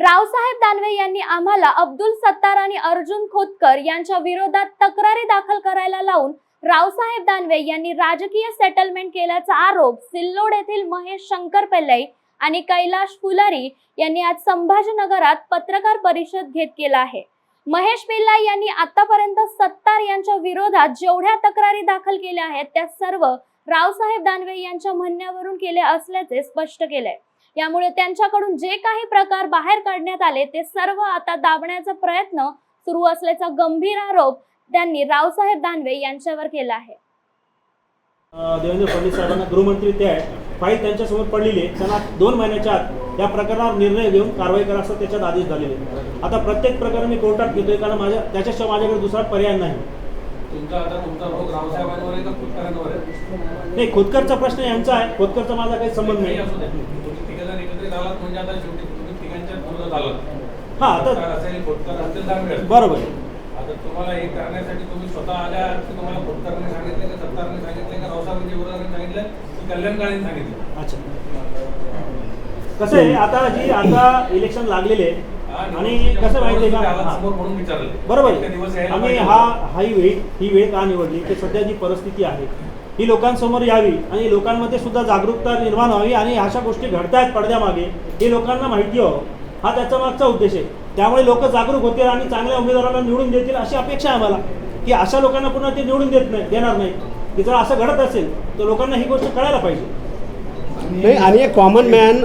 रावसाहेब दानवे यांनी आम्हाला अब्दुल सत्तार आणि अर्जुन खोतकर यांच्या विरोधात तक्रारी दाखल करायला लावून रावसाहेब दानवे यांनी राजकीय सेटलमेंट केल्याचा आरोप सिल्लोड येथील महेश शंकर पेल्लै आणि कैलाश फुलारी यांनी आज संभाजीनगरात पत्रकार परिषद घेत केला आहे। महेश पेल्लै यांनी आतापर्यंत सत्तार यांच्या विरोधात जेवढ्या तक्रारी दाखल केल्या आहेत त्या सर्व रावसाहेब दानवे यांच्या म्हणण्यावरून केल्या असल्याचे स्पष्ट केले। यामुळे त्यांच्याकडून जे काही प्रकार बाहेर काढण्यात आले ते सर्व आता दाबण्याचा प्रयत्न सुरू असल्याचा गंभीर आरोप त्यांनी रावसाहेब दानवे यांच्यावर केला आहे। देवेंद्र फडणवीस साहेबांना गृहमंत्री ते आहे, फाईल त्यांच्यासमोर पडलेली आहे, त्यांना 2 महिन्याच्या आत या प्रकरणावर निर्णय घेऊन कारवाई करा असं त्याच्यात आदेश झालेले। आता प्रत्येक प्रकरण मी कोर्टात घेतोय कारण त्याच्याशिवाय माझ्याकडे दुसरा पर्याय नाही। तुमचा रोग रावसाहेबांवर आहे का खोतकरांवर आहे? नाही, खोतकरचा प्रश्न यांचा आहे, खोतकरचा माझा काही संबंध नाही। तुम्ही तिघजण एकत्रित आलात म्हणजे आता शेवटी तुम्ही तिघांच्या विरोधात आलात। हा, आता असेल खोतकर असेल दानवे बरोबर आहे। आता तुम्हाला हे करण्यासाठी तुम्ही स्वतः आल्या की तुम्हाला खोतकरने सांगितले का सत्तारने सांगितले का रावसाहेबांच्या विरोधात सांगितलं की कल्याणकाळीने सांगितलं? अच्छा, कसं आहे आता इलेक्शन लागलेले आणि कसं माहितीये का, बरोबर आहे, आम्ही ही वेळ का निवडली की सध्या जी परिस्थिती आहे ही लोकांसमोर यावी आणि लोकांमध्ये सुद्धा जागरूकता निर्माण व्हावी आणि अशा गोष्टी घडतायत पडद्यामागे हे लोकांना माहिती व्हावं, हा त्याचा मागचा उद्देश आहे। त्यामुळे लोक जागरूक होतील आणि चांगल्या उमेदवारांना निवडून देतील अशी अपेक्षा आहे आम्हाला, की अशा लोकांना पुन्हा ते निवडून देणार नाही। की जर असं घडत असेल तर लोकांना ही गोष्ट कळायला पाहिजे। आणि एक कॉमन मॅन